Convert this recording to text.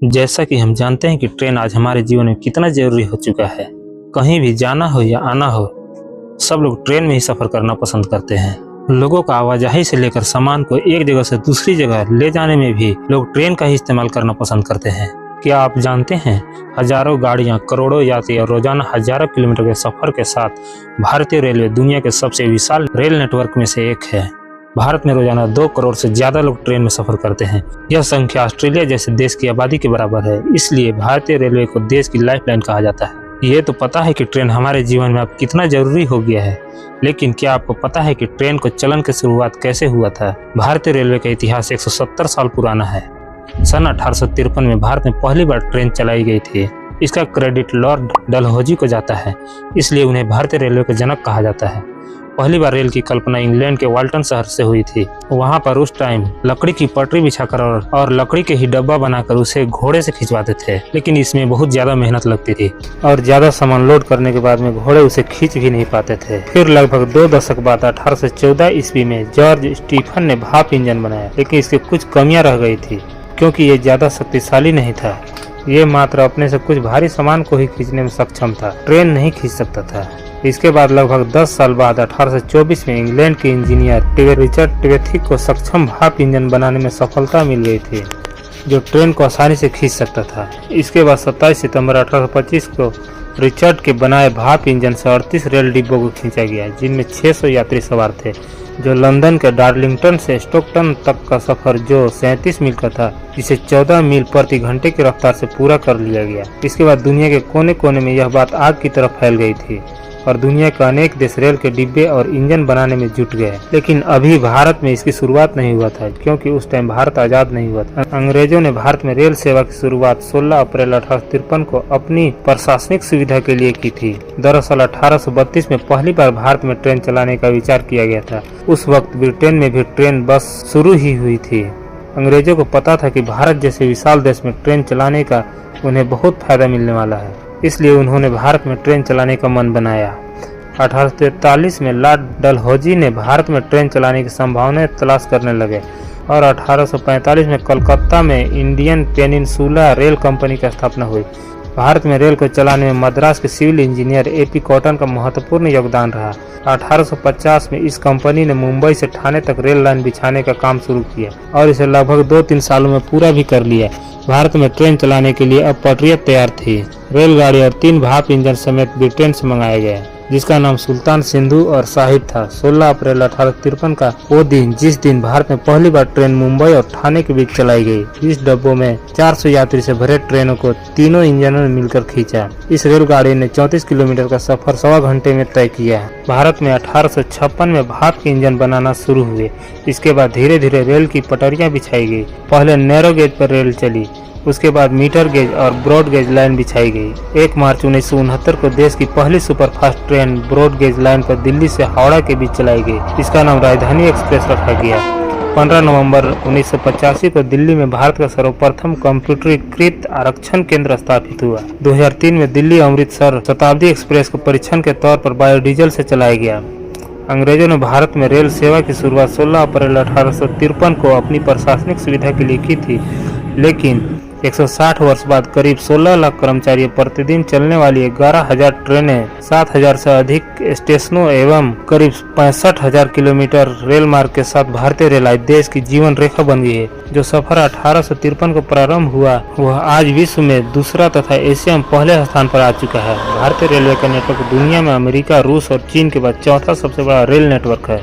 जैसा कि हम जानते हैं कि ट्रेन आज हमारे जीवन में कितना जरूरी हो चुका है। कहीं भी जाना हो या आना हो, सब लोग ट्रेन में ही सफर करना पसंद करते हैं। लोगों का आवाजाही से लेकर सामान को एक जगह से दूसरी जगह ले जाने में भी लोग ट्रेन का ही इस्तेमाल करना पसंद करते हैं। क्या आप जानते हैं, हजारों गाड़ियां, करोड़ों यात्री और रोजाना हजारों किलोमीटर के सफर के साथ भारतीय रेलवे दुनिया के सबसे विशाल रेल नेटवर्क में से एक है। भारत में रोजाना 2 करोड़ से ज्यादा लोग ट्रेन में सफर करते हैं। यह संख्या ऑस्ट्रेलिया जैसे देश की आबादी के बराबर है। इसलिए भारतीय रेलवे को देश की लाइफलाइन कहा जाता है। ये तो पता है कि ट्रेन हमारे जीवन में अब कितना जरूरी हो गया है, लेकिन क्या आपको पता है कि ट्रेन को चलन की शुरुआत कैसे हुआ था? भारतीय रेलवे का इतिहास 170 साल पुराना है। सन 1853 में भारत में पहली बार ट्रेन चलाई गई थी। इसका क्रेडिट लॉर्ड डलहौजी को जाता है, इसलिए उन्हें भारतीय रेलवे का जनक कहा जाता है। पहली बार रेल की कल्पना इंग्लैंड के वाल्टन शहर से हुई थी। वहां पर उस टाइम लकड़ी की पटरी बिछाकर और लकड़ी के ही डब्बा बनाकर उसे घोड़े से खिंचवाते थे, लेकिन इसमें बहुत ज्यादा मेहनत लगती थी और ज्यादा सामान लोड करने के बाद में घोड़े उसे खींच भी नहीं पाते थे। फिर लगभग 2 दशक बाद 1814 ईस्वी में जॉर्ज स्टीफन ने भाप इंजन बनाया, लेकिन इसकी कुछ कमियां रह गई थी क्योंकि ये ज्यादा शक्तिशाली नहीं था। ये मात्र अपने से कुछ भारी सामान को ही खींचने में सक्षम था, ट्रेन नहीं खींच सकता था। इसके बाद लगभग 10 साल बाद 1824 में इंग्लैंड के इंजीनियर रिचर्ड टिवेथिक को सक्षम भाप इंजन बनाने में सफलता मिल गई थी, जो ट्रेन को आसानी से खींच सकता था। इसके बाद 27 सितंबर 1825 को रिचर्ड के बनाए भाप इंजन से 38 रेल डिब्बों को खींचा गया, जिनमें 600 यात्री सवार थे, जो लंदन के डार्लिंगटन से स्टोकटन तक का सफर जो 37 मील का था, जिसे 14 मील प्रति घंटे की रफ्तार से पूरा कर लिया गया। इसके बाद दुनिया के कोने कोने में यह बात आग की तरफ फैल गई थी और दुनिया के अनेक देश रेल के डिब्बे और इंजन बनाने में जुट गए। लेकिन अभी भारत में इसकी शुरुआत नहीं हुआ था, क्योंकि उस टाइम भारत आजाद नहीं हुआ था। अंग्रेजों ने भारत में रेल सेवा की शुरुआत 16 अप्रैल 1853 को अपनी प्रशासनिक सुविधा के लिए की थी। दरअसल 1832 में पहली बार भारत में ट्रेन चलाने का विचार किया गया था। उस वक्त ब्रिटेन में भी ट्रेन बस शुरू ही हुई थी। अंग्रेजों को पता था कि भारत जैसे विशाल देश में ट्रेन चलाने का उन्हें बहुत फायदा मिलने वाला है, इसलिए उन्होंने भारत में ट्रेन चलाने का मन बनाया। 1843 में लॉर्ड डलहौजी ने भारत में ट्रेन चलाने की संभावनाएं तलाश करने लगे और 1845 में कलकत्ता में इंडियन पेनिनसुला रेल कंपनी की स्थापना हुई। भारत में रेल को चलाने में मद्रास के सिविल इंजीनियर AP कॉटन का महत्वपूर्ण योगदान रहा। 1850 में इस कंपनी ने मुंबई से ठाणे तक रेल लाइन बिछाने का काम शुरू किया और इसे लगभग 2-3 सालों में पूरा भी कर लिया। भारत में ट्रेन चलाने के लिए अब पटरियां तैयार थी। रेलगाड़ी और 3 भाप इंजन समेत ब्रिटेन से मंगाए गए, जिसका नाम सुल्तान सिंधु और साहिब था। 16 अप्रैल 1853 का वो दिन, जिस दिन भारत में पहली बार ट्रेन मुंबई और ठाणे के बीच चलाई गई। इस डब्बों में 400 यात्री से भरे ट्रेनों को तीनों इंजनों ने मिलकर खींचा। इस रेलगाड़ी ने 34 किलोमीटर का सफर 1.25 घंटे में तय किया। भारत में 1856 में भाप के इंजन बनाना शुरू हुए। इसके बाद धीरे धीरे रेल की पटरियां बिछाई गई। पहले नैरो गेज पर रेल चली, उसके बाद मीटर गेज और ब्रॉड गेज लाइन बिछाई गई। 1 मार्च 1969 को देश की पहली superfast train broad gauge line पर दिल्ली से हावड़ा के बीच चलाई गई। इसका नाम राजधानी एक्सप्रेस रखा गया। 15 नवंबर 1985 को दिल्ली में भारत का सर्वप्रथम कंप्यूटरीकृत आरक्षण केंद्र स्थापित हुआ। 2003 में दिल्ली अमृतसर शताब्दी एक्सप्रेस को परीक्षण के तौर पर बायोडीजल से चलाया गया। अंग्रेजों ने भारत में रेल सेवा की शुरुआत 16 अप्रैल 1853 को अपनी प्रशासनिक सुविधा के लिए की थी, लेकिन 160 वर्ष बाद करीब 16 लाख कर्मचारी प्रतिदिन चलने वाली 11,000 ट्रेनें, 7,000 से अधिक स्टेशनों एवं करीब 65,000 किलोमीटर रेल मार्ग के साथ भारतीय रेल आज देश की जीवन रेखा बन गई है। जो सफर 1853 को प्रारंभ हुआ, वह आज विश्व में दूसरा तथा एशिया में पहले स्थान पर आ चुका है। भारतीय रेलवे का नेटवर्क दुनिया में अमेरिका, रूस और चीन के बाद चौथा सबसे बड़ा रेल नेटवर्क है।